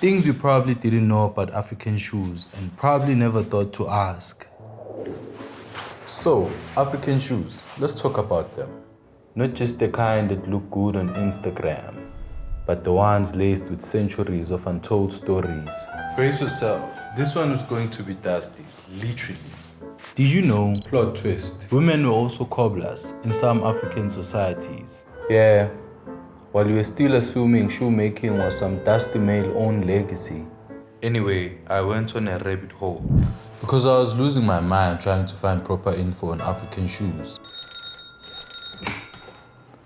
Things we probably didn't know about African shoes and probably never thought to ask. So, African shoes, let's talk about them. Not just the kind that look good on Instagram, but the ones laced with centuries of untold stories. Brace yourself, this one is going to be dusty, literally. Did you know, plot twist, women were also cobblers in some African societies? Yeah, while you were still assuming shoemaking was some dusty male-owned legacy. Anyway, I went on a rabbit hole because I was losing my mind trying to find proper info on African shoes.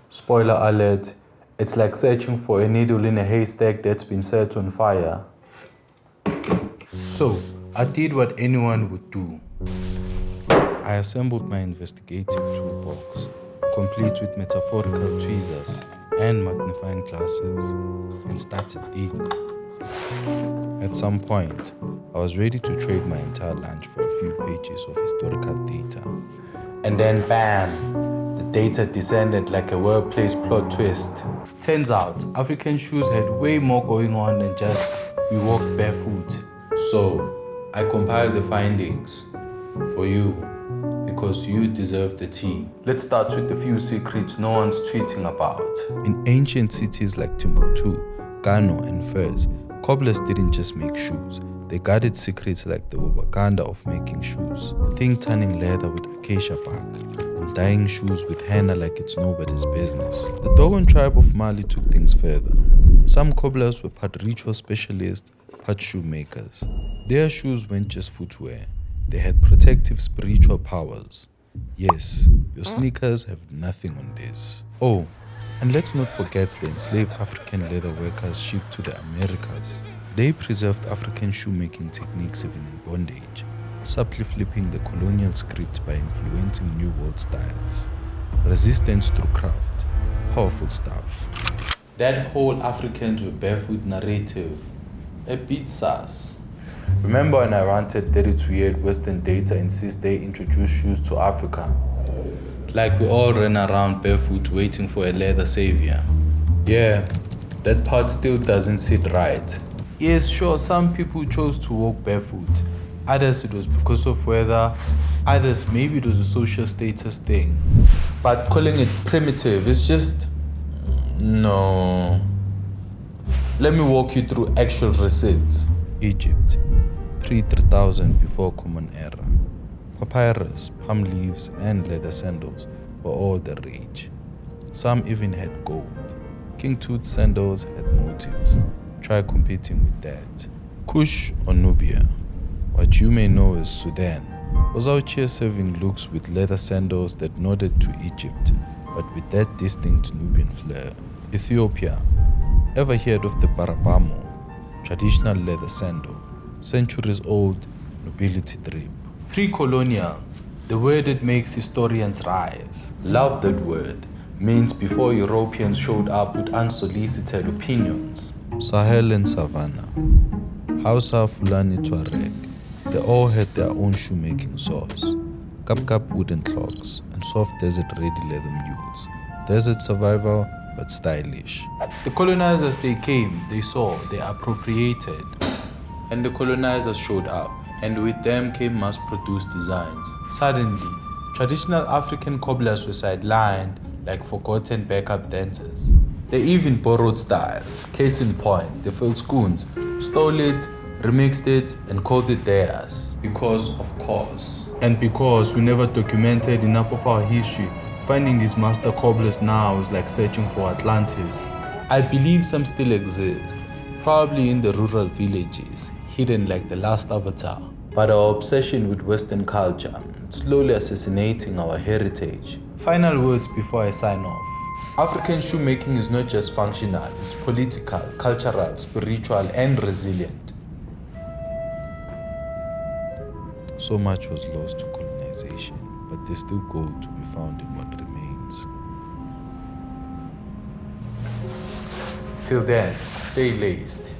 Spoiler alert, it's like searching for a needle in a haystack that's been set on fire. So, I did what anyone would do. I assembled my investigative toolbox, complete with metaphorical tweezers and magnifying glasses, and started digging. At some point, I was ready to trade my entire lunch for a few pages of historical data. And then bam! The data descended like a well-placed plot twist. Turns out, African shoes had way more going on than just we walked barefoot. So, I compiled the findings for you, because you deserve the tea. Let's start with a few secrets no one's tweeting about. In ancient cities like Timbuktu, Kano and Fez, cobblers didn't just make shoes. They guarded secrets like the Wakanda of making shoes. Think tanning leather with acacia bark and dyeing shoes with henna like it's nobody's business. The Dogon tribe of Mali took things further. Some cobblers were part ritual specialists, part shoemakers. Their shoes weren't just footwear. They had protective spiritual powers. Yes, your sneakers have nothing on this. Oh, and let's not forget the enslaved African leather workers shipped to the Americas. They preserved African shoemaking techniques even in bondage, subtly flipping the colonial script by influencing New World styles. Resistance through craft, powerful stuff. That whole Africans were barefoot narrative, a bit sus. Remember when I ranted that it's weird Western data insists they introduce shoes to Africa? Like we all ran around barefoot waiting for a leather savior. Yeah, that part still doesn't sit right. Yes, sure, some people chose to walk barefoot. Others it was because of weather. Others maybe it was a social status thing. But calling it primitive is just... no. Let me walk you through actual receipts. Egypt, pre-3000 before Common Era. Papyrus, palm leaves and leather sandals were all the rage. Some even had gold. King Tut's sandals had motifs. Try competing with that. Kush or Nubia, what you may know as Sudan, was out here serving looks with leather sandals that nodded to Egypt, but with that distinct Nubian flair. Ethiopia, ever heard of the Barabamo, traditional leather sandal, centuries old nobility drip. Pre-colonial, the word that makes historians rise. Love that word, means before Europeans showed up with unsolicited opinions. Sahel and Savannah, Hausa, Fulani, Tuareg, they all had their own shoemaking sauce. Kap wooden clogs and soft desert-ready leather mules. Desert survival, but stylish. The colonizers, they came, they saw, they appropriated. And the colonizers showed up, and with them came mass-produced designs. Suddenly, traditional African cobblers were sidelined like forgotten backup dancers. They even borrowed styles. Case in point, they filled scoons, stole it, remixed it, and called it theirs. Because of course. And because we never documented enough of our history, finding these master cobblers now is like searching for Atlantis. I believe some still exist, probably in the rural villages, hidden like the last avatar. But our obsession with Western culture, it's slowly assassinating our heritage. Final words before I sign off. African shoemaking is not just functional, it's political, cultural, spiritual, and resilient. So much was lost to colonization, but there's still gold to be found in what remains. Till then, stay laced.